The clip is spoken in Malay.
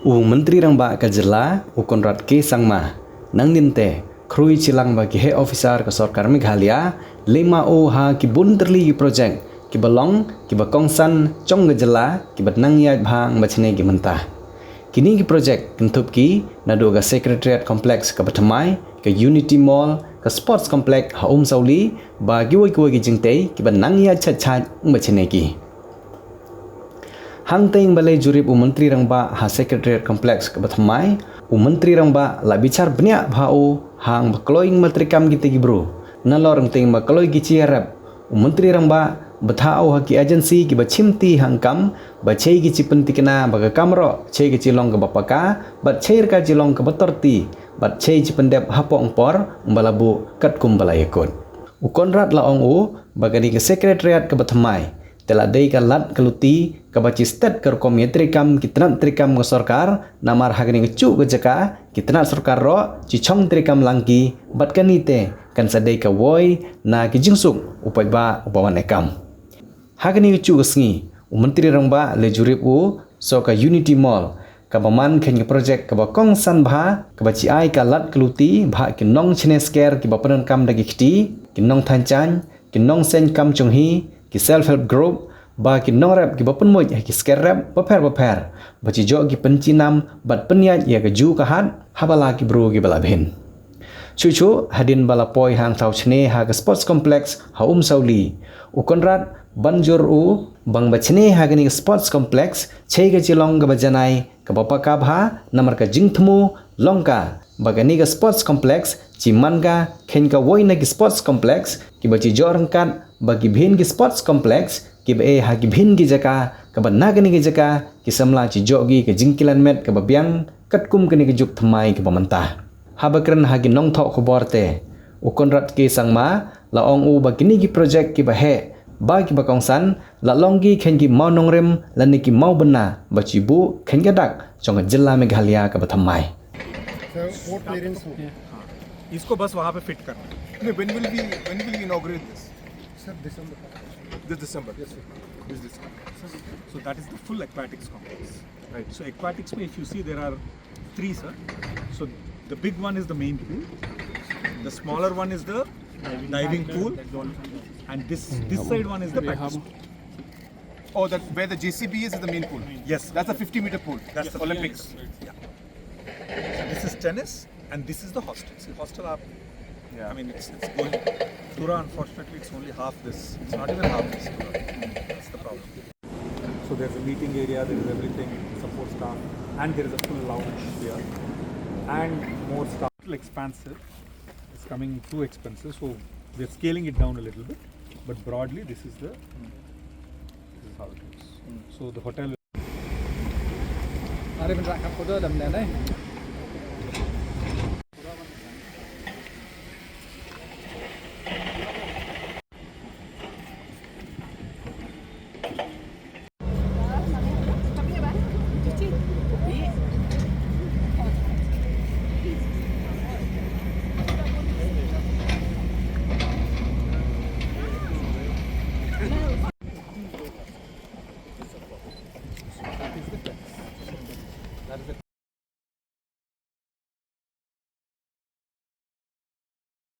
Menteri Rangba Kajela, Conrad ke Sangma, Nang Ninte, Khrui Chilang bagi he Ophisar ke Sarkar Meghalaya, 5 ha ki bun terli projek, ki balong, ki ba Kongsan, Jong Gajela, ki ba nang yai bhang bachne ki mentah. Kini ki projek kentup ki nado ga Secretariat Complex ke Batamai, ke Unity Mall, ke Sports Complex ha Sauli, bagi wai ki Jingtei, ki ba nang yai chat bachne ki. Hang teng balai jurip Menteri Rangba ha Secretariat Complex ke Batamai, Menteri Rangba la bicar banyak bhao hang bakloing matrikam kita gibro. Nalor teng bakloing gici harap. Menteri Rangba bathao haki agensi ki bachimti hangkam bachei gici pentikena baga kamro chei gici long ke bapaka bat chei ka jilong ke batorti bat chei cipendep hapong por balabu kat kum balayakon. Conrad la ong bagani ke Secretariat ke Batamai. Telah dei ka lat keluti ka baci stat ke komite trikam kitnat trikam ke sarkar namar hagni cu ke jaka kitnat sarkar ro cichong trikam langki bat kanite kan sadei ka woi na ki jingsuk upai ba upawan ekam hagni cu kesngi Menteri Rangba le jurip so ka Unity Mall ka baman khen ke projek ka ba Kongsan bha ka baci ai ka lat keluti bha ki nong chine scare ki ba panan kam dagi khti ki nong thanchan ki nong sen kam chunghi ki self help group ba ki nong rap ki bapen moj ki scare rap baper baci jo ki pencinam bat penyat ya ke ju ka hat habala ki bro ki bala ben chuchu hadin bala poi hang tau chne ha ke sports complex ha sauli Conrad banjur bang bachne ha ke ni sports complex chei ke Chilang ke bajanai ke bapa ka bha namar ka jingthmu longka bagani ke sports complex ciman ka khen ka woi na ki sports complex ki baci jo rangkat bagi bhin ki sports complex ki be ha ki bhin ki jaka ka banna kani ki jaka ki samla ci jogi ke jingkilan met ke babiang kat kum kani ki juk thamai ke pamantah habakran ha ki nong thok khubor te Conrad ke sangma la ong bagini ki project ki ba he ba ki ba Kongsan la longgi khen ki mau nongrem la ni ki mau bena baci bu khen ka dak chong jilla Meghalaya ka bathamai what clearance इसको बस वहाँ पे फिट करना. when will we inaugurate this? Sir, December. This December. Yes, sir. This December. So that is the full aquatics complex. Right. So aquatics, if you see, there are 3, sir. So the big one is the main pool. The smaller one is the diving pool, and this side one is the practice pool. Oh, that where the JCB is the main pool. Yes. That's a 50-meter pool. That's the Olympics. Yeah. So this is tennis, and this is the hostel. See, hostel up. Yeah. I mean, it's going. Tura, unfortunately, it's only half this. It's not even half this. Tura. That's the problem. So there's a meeting area, there is everything, support staff, and there is a full lounge here, and more staff. Little expansive. It's coming too expensive, so we're scaling it down a little bit. But broadly, this is how it looks. So the hotel. Ada bentuk kapal tu dalam ni.